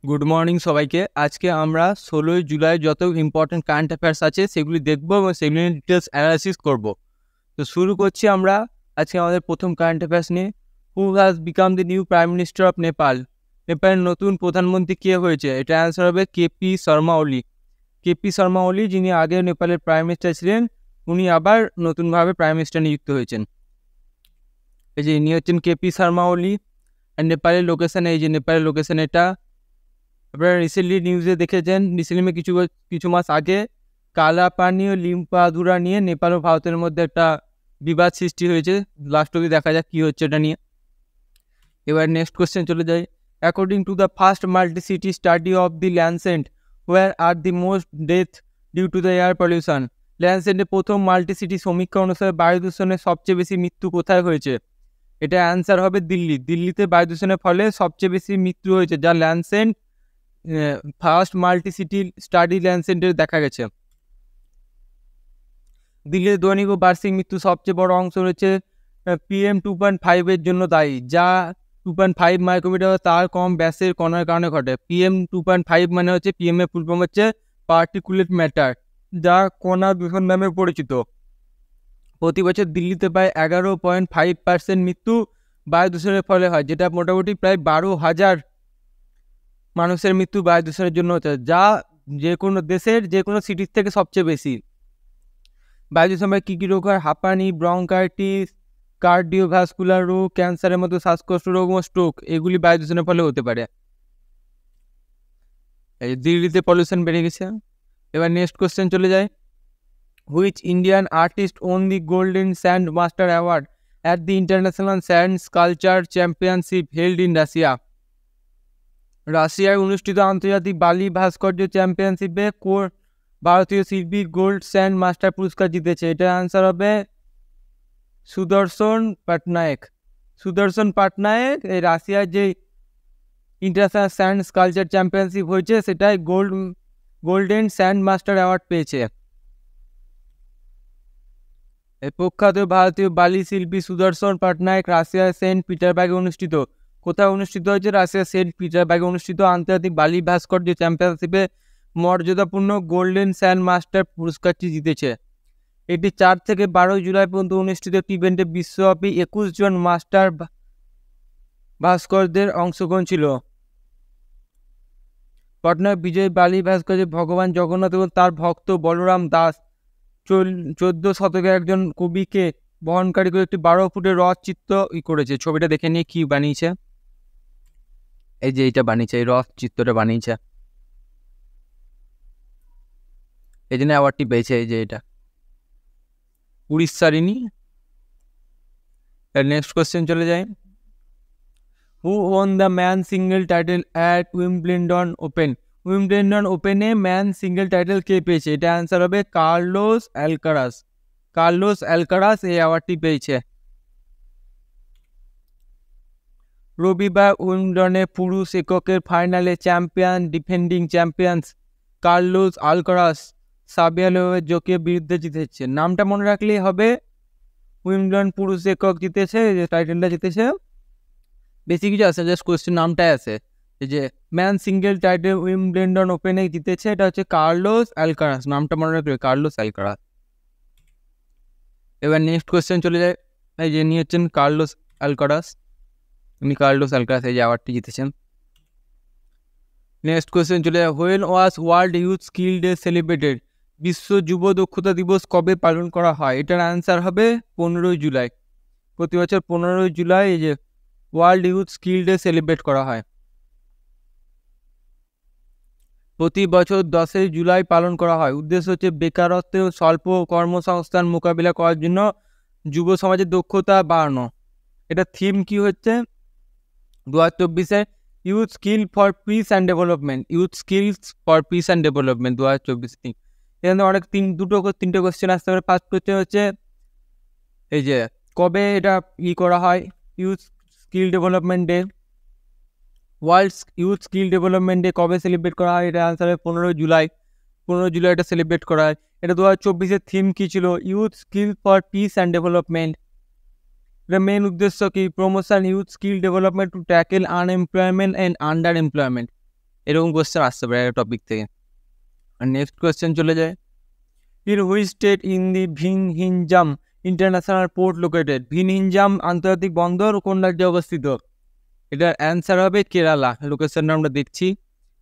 Good morning সবাইকে। আজকে আমরা 16ই জুলাই যত ইম্পর্টেন্ট কারেন্ট অ্যাফেয়ার্স আছে সেগুলি দেখবো এবং সেগুলি নিয়ে ডিটেলস অ্যানালাইসিস করব। তো শুরু করছি আমরা আজকে আমাদের প্রথম কারেন্ট অ্যাফেয়ার্স নিয়ে। Who has become the new prime minister of Nepal? নেপালের নতুন প্রধানমন্ত্রী কে হয়েছে? এটা অ্যান্সার হবে কেপি শর্মা ওলি। কেপি শর্মা ওলি, যিনি আগে নেপালের প্রাইম মিনিস্টার ছিলেন, উনি আবার নতুনভাবে প্রাইম মিনিস্টার নিযুক্ত হয়েছেন। এই যে ইনি হচ্ছেন কেপি শর্মা ওলি। আর নেপালের লোকেশন, এই যে নেপালের লোকেশন এটা আপনারা রিসেন্টলি নিউজে দেখেছেন, রিসেন্টলি কিছু মাস আগে কালা পানি ও লিম্পাধুরা নিয়ে নেপাল ও ভারতের মধ্যে একটা বিবাদ সৃষ্টি হয়েছে। লাস্ট অবধি দেখা যাক কী হচ্ছে এটা নিয়ে। এবার নেক্সট কোয়েশ্চেন চলে যাই। According to the first multi city study of the Lancet, where are the most death due to the air pollution? ল্যান্ডসেন্টের প্রথম মাল্টি সিটি সমীক্ষা অনুসারে বায়ু দূষণের সবচেয়ে বেশি মৃত্যু কোথায় হয়েছে? এটা অ্যান্সার হবে দিল্লি। দিল্লিতে বায়ু দূষণের ফলে সবচেয়ে বেশি মৃত্যু হয়েছে, যা ল্যান্ডসেন্ট ফার্স্ট মাল্টি সিটি স্টাডি ল্যান্ডসেন্টে দেখা গেছে। দিল্লির দৈনিক ও বার্ষিক মৃত্যু সবচেয়ে বড় অংশ রয়েছে PM 2.5 জন্য দায়ী, যা 2.5 মাইক্রোমিটার তার কম ব্যাসের কণার কারণে ঘটে। PM 2.5 মানে হচ্ছে, PM এর ফুল ফর্ম হচ্ছে পার্টিকুলেট ম্যাটার, যা কণা দূষণ নামে পরিচিত। প্রতি বছর দিল্লিতে প্রায় 11.5% মৃত্যু বায়ু দূষণের ফলে হয়, যেটা মোটামুটি প্রায় 12,000 মানুষের মৃত্যু বায়ু দূষণের জন্য হচ্ছে, যা যে কোনো দেশের যে কোনো সিটির থেকে সবচেয়ে বেশি। বায়ু দূষণে কী কী রোগ হয়? হাঁপানি, ব্রঙ্কাইটিস, কার্ডিওভাস্কুলার রোগ, ক্যান্সারের মতো শ্বাসকষ্ট রোগ ও স্ট্রোক, এগুলি বায়ু দূষণের ফলে হতে পারে। এই দিল্লিতে পলিউশন বেড়ে গেছে। এবার নেক্সট কোশ্চেন চলে যায়। Which Indian artist won the golden sand master award at the international sand sculpture championship held in Russia? রাশিয়ায় অনুষ্ঠিত আন্তর্জাতিক বালি ভাস্কর্য চ্যাম্পিয়নশিপে ভারতীয় শিল্পী গোল্ড স্যান্ড মাস্টার পুরস্কার জিতেছে? এটার আনসার হবে সুদর্শন পাটনায়ক। সুদর্শন পাটনায়ক এই রাশিয়ার যে ইন্টারন্যাশনাল স্যান্ড স্কাল্পচার চ্যাম্পিয়নশিপ হয়েছে সেটাই গোল্ডেন স্যান্ড মাস্টার অ্যাওয়ার্ড পেয়েছে। এই প্রখ্যাত ভারতীয় বালি শিল্পী সুদর্শন পাটনায়ক রাশিয়ার সেন্ট পিটারবার্গে অনুষ্ঠিত, কোথায় অনুষ্ঠিত হয়েছে? রাশিয়ার সেন্ট পিটারবার্গে অনুষ্ঠিত আন্তর্জাতিক বালি ভাস্কর্য চ্যাম্পিয়নশিপে মর্যাদাপূর্ণ গোল্ডেন স্যান্ড মাস্টার পুরস্কারটি জিতেছে। এটি 4 থেকে 12 জুলাই পর্যন্ত অনুষ্ঠিত একটি ইভেন্টে বিশ্বব্যাপী 21 জন মাস্টার ভাস্করদের অংশগ্রহণ ছিল। পটনায় বিজয়ী বালি ভাস্কর্যে ভগবান জগন্নাথ এবং তার ভক্ত বলরাম দাস 14 শতকের একজন কবিকে বহনকারী করে একটি 12 ফুটের রথ চিত্র করেছে। ছবিটা দেখে নিয়ে কি বানিয়েছে, এই যে এইটা বানিয়েছে, এই রথ চিত্রটা বানিয়েছে, এই জন্য অ্যাওয়ার্ডটি পেয়েছে। এই যে এটা উড়িষ্যারিনী। নেক্সট কোয়েশ্চেন চলে যায়। Who won the man single title at Wimbledon open? Wimbledon ওপেনে ম্যান সিঙ্গেল টাইটেল কে পেয়েছে? এটা অ্যান্সার হবে কার্লোস অ্যালকারাস। কার্লোস অ্যালকারাস এই অ্যাওয়ার্ডটি পেয়েছে। রবিবার উইম্বলডনে পুরুষ এককের ফাইনালে ডিফেন্ডিং চ্যাম্পিয়ন্স কার্লোস অ্যালকারাস সাবিয়ালোভের বিরুদ্ধে জিতেছে। নামটা মনে রাখলেই হবে। উইম্বলডন পুরুষ একক জিতেছে, যে টাইটেলটা জিতেছে। বেশি কিছু আছে, জাস্ট কোয়েশ্চেন নামটাই আছে। এই যে ম্যান সিঙ্গেল টাইটেল উইম্বলডন ওপেনে জিতেছে, এটা হচ্ছে কার্লোস অ্যালকারাস। নামটা মনে রাখবে, কার্লোস অ্যালকারাস। এবার নেক্সট কোয়েশ্চেন চলে যায়। এই যে নিয়ে হচ্ছেন কার্লোস অ্যালকারাস, উনি কার্লোস অ্যালকারাস এই যে অ্যাওয়ার্ডটি জিতেছেন। নেক্সট কোয়েশ্চেন চলে যায়। When was world youth skill day celebrated? বিশ্ব যুব দক্ষতা দিবস কবে পালন করা হয়? এটার অ্যান্সার হবে 15 জুলাই। প্রতি বছর 15 জুলাই এই যে world youth skill day celebrate করা হয়। প্রতি বছর 10 জুলাই পালন করা হয়। উদ্দেশ্য হচ্ছে বেকারত্ব ও স্বল্প কর্মসংস্থান মোকাবিলা করার জন্য যুব সমাজের দক্ষতা বাড়ানো। এটা থিম কি হচ্ছে 2024-এ? Youth skill for peace and development. Youth skills for peace and development 2024 theme. এখানে অনেক তিনটে কোশ্চেন আসতে পারে। ফার্স্ট কোশ্চেন হচ্ছে এই যে কবে এটা করা হয় youth skill development day? World youth skill development day কবে সেলিব্রেট করা হয়? এটা আনসার হবে 15 জুলাই। 15 জুলাই এটা সেলিব্রেট করা হয়। এটা 2024-এর থিম কী ছিল? Youth skill for peace and development. এটা মেন উদ্দেশ্য কি? Promotion youth skill development two tackle unemployment and under employment. এরকম কোয়েশ্চেন আসতে পারে একটা টপিক থেকে। আর নেক্সট কোয়েশ্চেন চলে যায়, in which state in the Vizhinjam international port located? Vizhinjam আন্তর্জাতিক বন্দর কোন রাজ্যে অবস্থিত? এটার অ্যান্সার হবে কেরালা। লোকেশনটা আমরা দেখছি,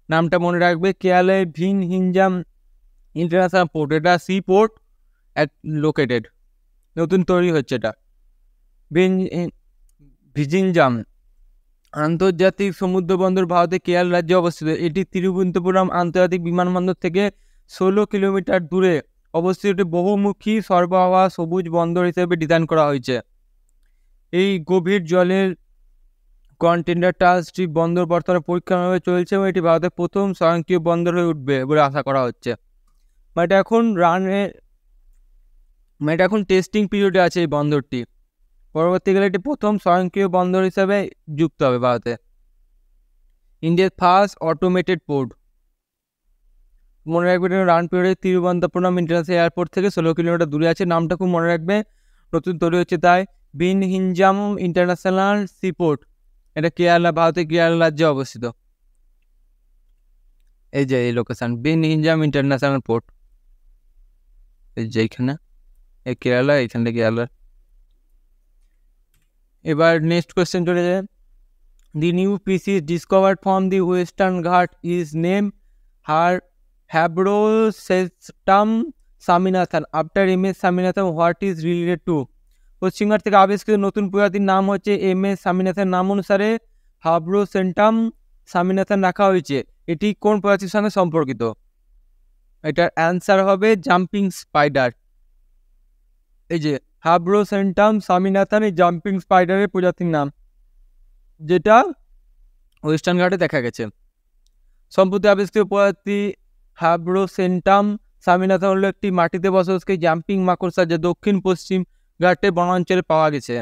নামটা মনে রাখবে, কেরালায় ভিনহিনজাম ইন্টারন্যাশনাল পোর্ট, এটা সি পোর্ট লোকেটেড, নতুন তৈরি হচ্ছে এটা। ভিনহিনজাম আন্তর্জাতিক সমুদ্র বন্দর ভারতের কেরল রাজ্যে অবস্থিত। এটি তিরুবনন্তপুরম আন্তর্জাতিক বিমানবন্দর থেকে 16 কিলোমিটার দূরে অবস্থিত একটি বহুমুখী সরবরাহ সবুজ বন্দর হিসেবে ডিজাইন করা হয়েছে। এই গভীর জলের কন্টেনার ট্রান্সশিপ বন্দর বর্তমানে পরীক্ষামূলকভাবে চলছে এবং এটি ভারতের প্রথম স্বয়ংক্রিয় বন্দর হয়ে উঠবে বলে আশা করা হচ্ছে। এটা এখন টেস্টিং পিরিয়ডে আছে এই বন্দরটি, পরবর্তীকালে এটি প্রথম স্বয়ংক্রিয় বন্দর হিসাবে যুক্ত হবে ভারতে। ইন্ডিয়ার ফার্স্ট অটোমেটেড পোর্ট, মনে রাখবে রান পিরিয়ডে তিরুবনন্তপুরম ইন্টারন্যাশনাল এয়ারপোর্ট থেকে 16 কিলোমিটার দূরে আছে, নামটা খুব মনে রাখবে, নতুন তৈরি হচ্ছে তাই। ভিনহিনজাম ইন্টারন্যাশনাল সিপোর্ট, এটা কেরালা, ভারতের কেরালা রাজ্যে অবস্থিত। এই যে এই লোকেশন ভিনহিনজাম ইন্টারন্যাশনাল পোর্ট, এই যে এইখানে কেরালা, এইখানটা কেরালা। এবার নেক্সট কোয়েশ্চেন চলে যায়, the new species discovered from the western ghat is name Habrosestum Swaminathan after M S Swaminathan, what is related to? পশ্চিমঘাট থেকে আবিষ্কৃত নতুন প্রজাতির নাম হচ্ছে এম এস স্বামীনাথনের নাম অনুসারে হ্যাব্রোসেন্টাম স্বামীনাথন রাখা হয়েছে। এটি কোন প্রজাতির সঙ্গে সম্পর্কিত? এটার অ্যান্সার হবে জাম্পিং স্পাইডার। এই যে হ্যাব্রোসেন্টাম স্বামীনাথন এই জাম্পিং স্পাইডারের প্রজাতির নাম, যেটা ওয়েস্টার্ন ঘাটে দেখা গেছে। সম্প্রতি আবিষ্কৃত প্রজাতি হ্যাব্রোসেন্টাম স্বামীনাথন হল একটি মাটিতে বসবাসকারী জাম্পিং মাকড়সা, যা দক্ষিণ পশ্চিম ঘাটে বনাঞ্চলে পাওয়া গেছে।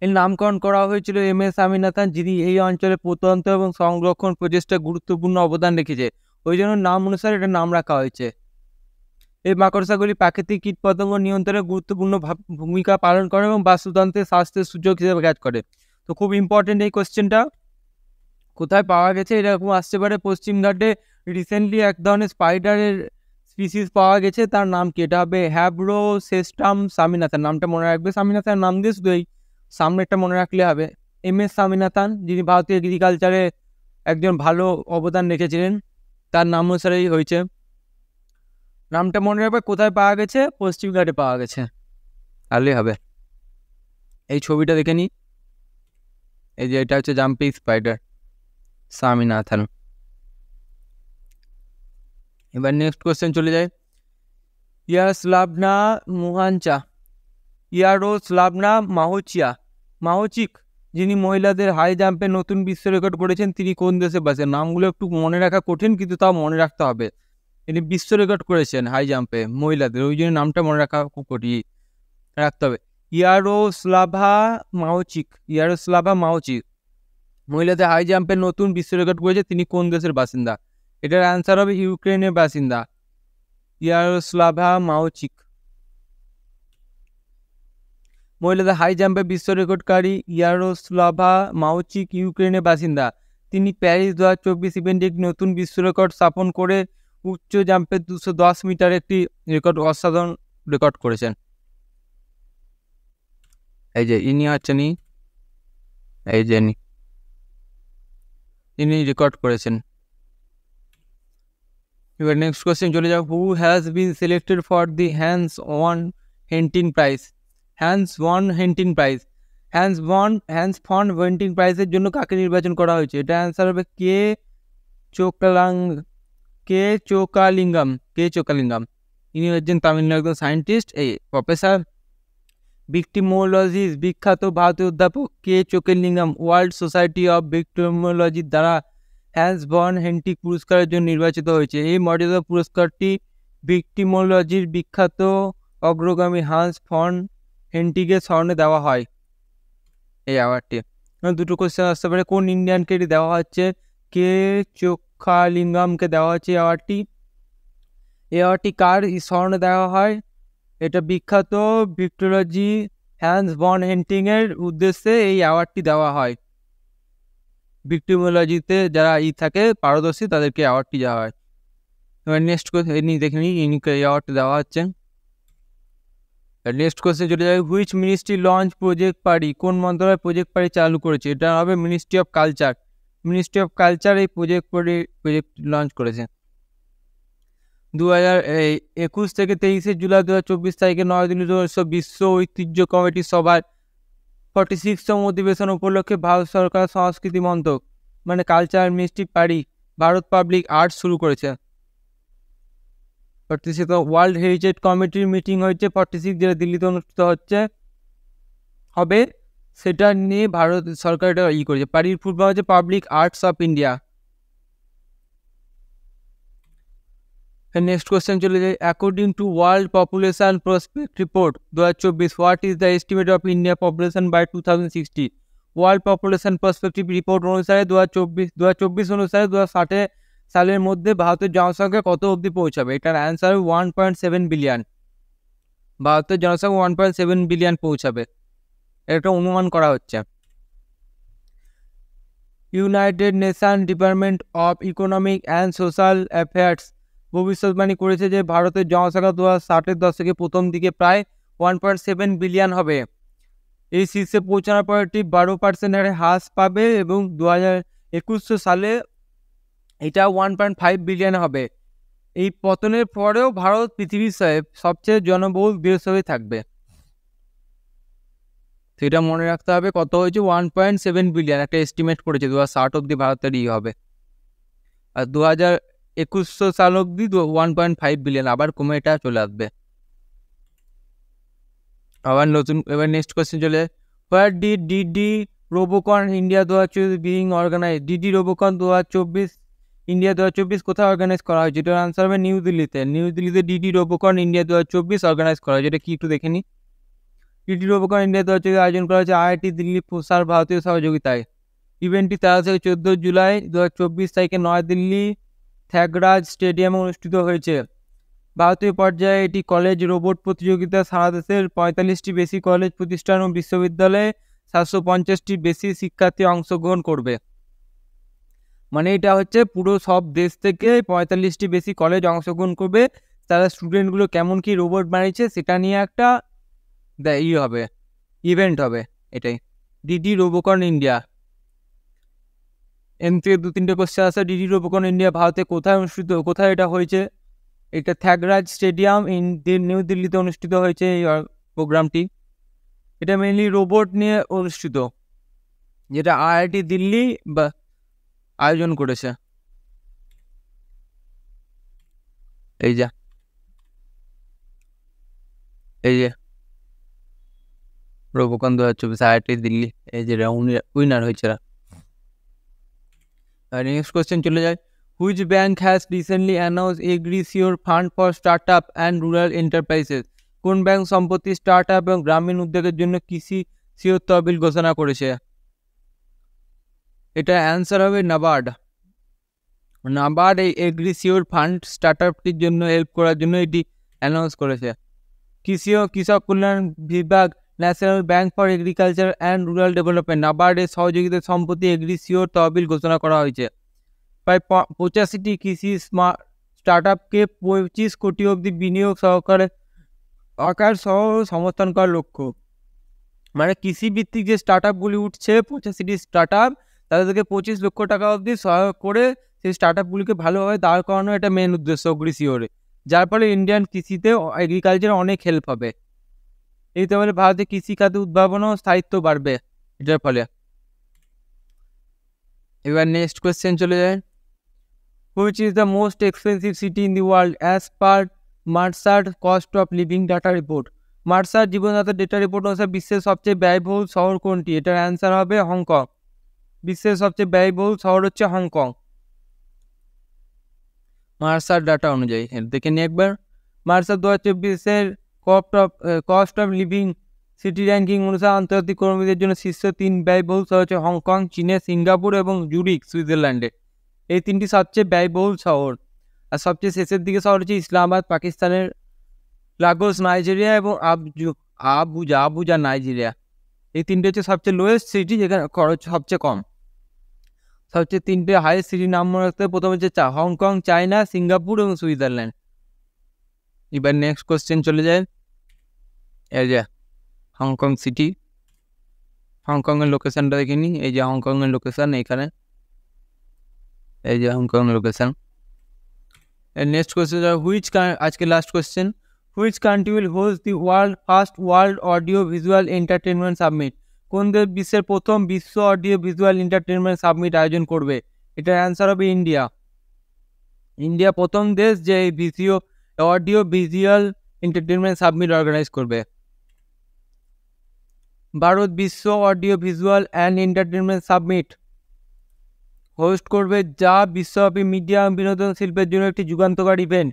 এর নামকরণ করা হয়েছিল এম এস স্বামীনাথন, যিনি এই অঞ্চলে প্রত্যন্ত এবং সংরক্ষণ প্রচেষ্টায় গুরুত্বপূর্ণ অবদান রেখেছে, ওই জন্য নাম অনুসারে এটা নাম রাখা হয়েছে। এই মাকড়সাগুলি প্রাকৃতিক কীটপতঙ্গ নিয়ন্ত্রণে গুরুত্বপূর্ণ ভূমিকা পালন করে এবং বাস্তুতন্ত্রের স্বাস্থ্যের সুযোগ হিসেবে কাজ করে। তো খুব ইম্পর্টেন্ট এই কোশ্চেনটা, কোথায় পাওয়া গেছে এরকম আসতে পারে। পশ্চিম ঘাটে রিসেন্টলি এক ধরনের স্পাইডারের স্পিসিস পাওয়া গেছে, তার নাম কি? এটা হবে হ্যাব্রোসেস্টাম স্বামীনাথন, নামটা মনে রাখবে। স্বামীনাথন নাম দিয়ে শুধু এই সামনেটা মনে রাখলে হবে। এম এস স্বামীনাথন, যিনি ভারতীয় এগ্রিকালচারে একজন ভালো অবদান রেখেছিলেন, তার নাম অনুসারেই হয়েছে। নামটা মনে রাখবে। কোথায় পাওয়া গেছে? পশ্চিম ঘাটে পাওয়া গেছে, তাহলেই হবে। এই ছবিটা দেখে নিই, এই যে এটা হচ্ছে জাম্পিং স্পাইডার স্বামীনাথন। এবার নেক্সট কোয়েশ্চেন চলে যায়, ইয়ারোস্লাভনা মাহোচিক, যিনি মহিলাদের হাই জাম্পে নতুন বিশ্ব রেকর্ড করেছেন, তিনি কোন দেশে বাসেন? নামগুলো একটু মনে রাখা কঠিন, কিন্তু তাও মনে রাখতে হবে। তিনি বিশ্ব রেকর্ড করেছেন হাই জাম্পে মহিলাদের, ওই জন্য নামটা মনে রাখা খুব কঠিন রাখতে হবে। ইয়ারোস্লাভা মাহোচিক মহিলাদের হাই জাম্পে নতুন বিশ্ব রেকর্ড করেছে, তিনি কোন দেশের বাসিন্দা? এটার অ্যান্সার হবে ইউক্রেনের বাসিন্দা ইয়ারোস্লাভা মাহোচিক। মহিলাদের হাই জাম্পে বিশ্ব রেকর্ডকারী ইয়ারোস্লাভা মাহোচিক ইউক্রেনের বাসিন্দা। তিনি প্যারিস 2024 ইভেন্টে একটি নতুন বিশ্ব রেকর্ড স্থাপন করে উচ্চ জাম্পে 210 মিটার একটি রেকর্ড, অসাধারণ রেকর্ড করেছেন। এই যে ইনি আছেন, এই যে ইনি রেকর্ড করেছেন। এবার নেক্সট কোয়েশ্চেন চলে যাও, who has been selected for the Hans von Hentig prize? Hans von Hentig প্রাইজের জন্য কাকে নির্বাচন করা হয়েছে? এটা অ্যান্সার হবে কে চোকালিঙ্গাম। ইনি হচ্ছেন তামিলনাড়ু একজন সায়েন্টিস্ট, এই প্রফেসর। ভিক্টিমোলজির বিখ্যাত ভারতীয় অধ্যাপক কে চোকালিঙ্গাম ওয়ার্ল্ড সোসাইটি অফ ভিক্টিমোলজির দ্বারা হ্যান্স ভন হেন্টিং পুরস্কারের জন্য নির্বাচিত হয়েছে। এই মর্যাদা পুরস্কারটি ভিক্টিমোলজির বিখ্যাত অগ্রগামী হান্স ফন হেন্টিংয়ের স্মরণে দেওয়া হয়। এই অ্যাওয়ার্ডটি দুটো কোশ্চেন আসতে পারে, কোন ইন্ডিয়ানকে এটি দেওয়া হচ্ছে? কে চোকালিঙ্গামকে দেওয়া হচ্ছে এই অ্যাওয়ার্ডটি। এই অ্যাওয়ার্ডটি কার স্মরণে দেওয়া হয়? এটা বিখ্যাত ভিক্টোলজি হ্যান্স ভন হেন্টিংয়ের উদ্দেশ্যে এই অ্যাওয়ার্ডটি দেওয়া হয়। ভিক্টিমোলজিতে যারা থাকে পারদর্শী তাদেরকে অ্যাওয়ার্ডটি দেওয়া হয়। এবার নেক্সট দেখে নিই ইনিকে অ্যাওয়ার্ড দেওয়া হচ্ছে। নেক্সট কোশ্চেন চলে যাবে, হুইচ মিনিস্ট্রি লঞ্চ প্রজেক্ট পারি, কোন মন্ত্রণালয় প্রজেক্ট পারি চালু করেছে? এটা হবে ministry of culture. Ministry of culture এই প্রজেক্ট লঞ্চ করেছে। 2021 থেকে 23 জুলাই 2024 তারিখে নয়াদিল্লি বিশ্ব ঐতিহ্য কমিটির সভার 46তম অধিবেশন উপলক্ষে ভারত সরকার সংস্কৃতি মন্ত্রক মানে কালচার মিনিস্ট্রি পারি ভারত পাবলিক আর্ট শুরু করেছে। 46 ওয়ার্ল্ড হেরিটেজ কমিটির মিটিং হয়েছে 46 যেটা দিল্লিতে অনুষ্ঠিত হবে সেটা নিয়ে ভারত সরকার এটা করেছে। পারির ফুল ফর্ম হচ্ছে public arts of India. Next question চলে যায়, according to world population prospect report 2024 what is the estimate of India population by 2060? World population prospective report অনুসারে 2024 অনুসারে 2060 সালের মধ্যে ভারতের জনসংখ্যা কত অবধি পৌঁছাবে? এটার অ্যান্সার 1.7 বিলিয়ন। ভারতের জনসংখ্যা 1.7 বিলিয়ন পৌঁছাবে, এটা অনুমান করা হচ্ছে। United nation department of economic and social affairs ভবিষ্যৎবাণী করেছে যে ভারতের জনসংখ্যা 2060-এর দশকে প্রথম দিকে প্রায় 1.7 বিলিয়ন হবে। এই শীর্ষে পৌঁছানোর পর এটি 12% হারে হ্রাস পাবে এবং 2021 সালে এটা 1.5 বিলিয়ন হবে। এই পতনের পরেও ভারত পৃথিবীর সবচেয়ে জনবহুল দেশ হয়ে থাকবে। সেটা মনে রাখতে হবে, কত হয়েছে 1.7 বিলিয়ন একটা এস্টিমেট করেছে 2060 অবধি ভারতের হবে। আর 2021 সাল অবধি 1.5 বিলিয়ন, আবার কমে এটা চলে আসবে। আবার এবার নেক্সট কোয়েশ্চেন চলে, where did DD Robocon India 2024 being organise? DD Robocon 2024 India 2024 কোথায় অর্গানাইজ করা হয়েছে? এটার আনসার হবে নিউ দিল্লিতে ডিডি রোবোকন ইন্ডিয়া 2024 অর্গানাইজ করা হয়েছে। এটা কি একটু দেখে নিই। ডিডি রোবোকন ইন্ডিয়া 2024 আয়োজন করা হয়েছে IIT দিল্লি প্রসার ভারতীয় সহযোগিতায়। ইভেন্টটি 13 থেকে 14 জুলাই 2024 তারিখে নয়াদিল্লি থ্যাগরাজ স্টেডিয়ামে অনুষ্ঠিত হয়েছে। ভারতীয় পর্যায়ে এটি কলেজ রোবট প্রতিযোগিতা সারা দেশের 45টি বেশি কলেজ প্রতিষ্ঠান ও বিশ্ববিদ্যালয়ে 750টি বেশি শিক্ষার্থী অংশগ্রহণ করবে। মানে এটা হচ্ছে পুরো সব দেশ থেকে 45টি বেশি কলেজ অংশগ্রহণ করবে, তারা স্টুডেন্টগুলো কেমন কি রোবট বানিয়েছে সেটা নিয়ে একটা হবে, ইভেন্ট হবে। এটাই ডিডি রোবোকন ইন্ডিয়া। এম থেকে 2-3টে কোশ্চেন আছে। ডিডি রোবোকন ইন্ডিয়া ভারতে কোথায় এটা হয়েছে? এটা থ্যাগরাজ স্টেডিয়াম নিউ দিল্লিতে অনুষ্ঠিত হয়েছে এই প্রোগ্রামটি। এটা মেইনলি রোবট নিয়ে অনুষ্ঠিত, যেটা IIT দিল্লি বা আয়োজন করেছে। এই যে রোবোকন 2024 IIT দিল্লি, এই যে উইনার হয়েছে। নেক্সট কোয়েশ্চেন চলে যায়, which bank has recently announce AgriSure fund for start up and rural enterprises? কোন ব্যাংক সম্প্রতি স্টার্ট আপ এবং গ্রামীণ উদ্যোগের জন্য কৃষি সিওর তহবিল ঘোষণা করেছে? এটা অ্যান্সার হবে নাবার্ড। এই এগ্রিসিওর ফান্ড স্টার্ট আপটির জন্য হেল্প করার জন্য এটি অ্যানাউন্স করেছে। কৃষক কল্যাণ বিভাগ national bank for agriculture and rural development নাবার্ডের সহযোগিতায় সম্প্রতি এগ্রিসিওর তহবিল ঘোষণা করা হয়েছে। প্রায় 85টি কৃষি স্টার্ট আপকে 25 কোটি অবধি বিনিয়োগ সহকারে সহ সমর্থন করার লক্ষ্য। মানে কৃষিভিত্তিক যে স্টার্ট আপগুলি উঠছে 85টি স্টার্ট আপ, তাদেরকে 25 লক্ষ টাকা অবধি সহায়ক করে সেই স্টার্ট আপগুলিকে ভালোভাবে দাঁড় করানো, এটা মেন উদ্দেশ্য এগ্রিসিওরে, যার ফলে ইন্ডিয়ান কৃষিতে এগ্রিকালচারে অনেক হেল্প হবে। এই তো বলে ভারতে কৃষিখাতে উদ্ভাবন ও স্থায়িত্ব বাড়বে এটার ফলে। এবার নেক্সট কোয়েশ্চেন চলে যায়, which is the most expensive city in the world as per Mercer cost of living data report? Mercer জীবনযাত্রা ডেটা রিপোর্ট অনুসারে বিশ্বের সবচেয়ে ব্যয়বহুল শহর কোনটি? এটার অ্যান্সার হবে হংকং। বিশ্বের সবচেয়ে ব্যয়বহুল শহর হচ্ছে হংকং মার্সার ডাটা অনুযায়ী। দেখে নিই একবার। মার্সার 2024-এর cost of living city ranking অনুসারে আন্তর্জাতিক কর্মীদের জন্য শীর্ষ 3 ব্যয়বহুল শহর হচ্ছে হংকং, চীনে সিঙ্গাপুর এবং জুরিক সুইজারল্যান্ডে। এই 3টি সবচেয়ে ব্যয়বহুল শহর। আর সবচেয়ে শেষের দিকে শহর হচ্ছে ইসলামাবাদ পাকিস্তানের, লাগোস নাইজেরিয়া এবং আবুজা নাইজেরিয়া। এই 3টে হচ্ছে সবচেয়ে লোয়েস্ট সিটি, যেখানে খরচ সবচেয়ে কম। সবচেয়ে 3টে হাইয়েস্ট সিটির নাম মনে রাখতে হবে। প্রথম হচ্ছে হংকং, চায়না, সিঙ্গাপুর এবং সুইজারল্যান্ড। এবার নেক্সট কোশ্চেন চলে যায়, এই যে হংকং সিটি। হংকংয়ের লোকেশানটা দেখে নিই, এই যে হংকংয়ের লোকেশান এইখানে, এই যে হংকংয়ের লোকেশান। নেক্সট কোশ্চেন, আজকে last question, which country will host the first world audio visual entertainment submit? কোন দেশ বিশ্বের প্রথম বিশ্ব অডিও ভিজুয়াল এন্টারটেনমেন্ট সাবমিট আয়োজন করবে? এটার অ্যান্সার হবে ইন্ডিয়া। ইন্ডিয়া প্রথম দেশ যে audio visual entertainment summit organise করবে। ভারত বিশ্ব audio visual and entertainment summit host করবে, যা বিশ্বব্যাপী মিডিয়া বিনোদন শিল্পের জন্য একটি যুগান্তকারী ইভেন্ট।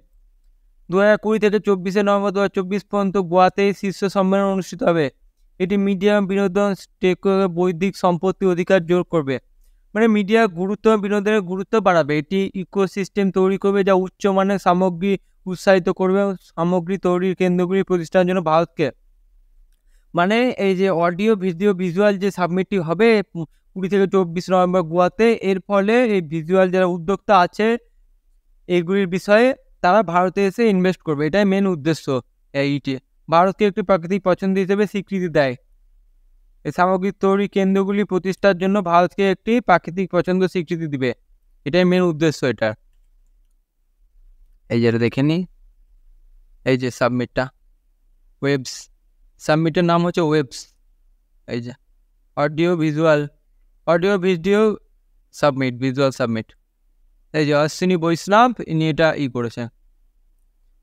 2020 থেকে 24শে নভেম্বর 2024 পর্যন্ত গোয়াতে শীর্ষ সম্মেলন অনুষ্ঠিত হবে। এটি মিডিয়া বিনোদন বৌদ্ধিক সম্পত্তি অধিকার জোর করবে, মানে মিডিয়া গুরুত্ব, বিনোদনের গুরুত্ব বাড়াবে। এটি ইকোসিস্টেম তৈরি করবে যা উচ্চমানের সামগ্রী উৎসাহিত করবে, সামগ্রী তৈরির কেন্দ্রগুলি প্রতিষ্ঠানের জন্য ভারতকে, মানে এই যে অডিও ভিজুয়াল যে সাবমিটটি হবে 20 থেকে 24 নভেম্বর গোয়াতে, এর ফলে এই ভিজুয়াল যারা উদ্যোক্তা আছে এইগুলির বিষয়ে তারা ভারতে এসে ইনভেস্ট করবে। এটাই মেন উদ্দেশ্য। এইটি ভারতকে একটি প্রাকৃতিক পছন্দ হিসেবে স্বীকৃতি দেয়। এই সামগ্রিক তৈরি কেন্দ্রগুলি প্রতিষ্ঠার জন্য ভারতকে একটি প্রাকৃতিক পছন্দ স্বীকৃতি দিবে, এটাই মেন উদ্দেশ্য এটা। এই যেটা দেখে নিই, এই যে সাবমিটটা, ওয়েবস, সাবমিটের নাম হচ্ছে ওয়েবস। এই যে audio visual submit, visual submit. এই যে অশ্বিনী বৈষ্ণব ইনি এটা করেছেন।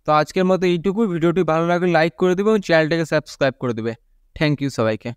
তো আজকের মতো এইটুকুই। ভিডিওটি ভালো লাগলে লাইক করে দেবে এবং চ্যানেলটাকে সাবস্ক্রাইব করে দেবে। থ্যাংক ইউ সবাইকে।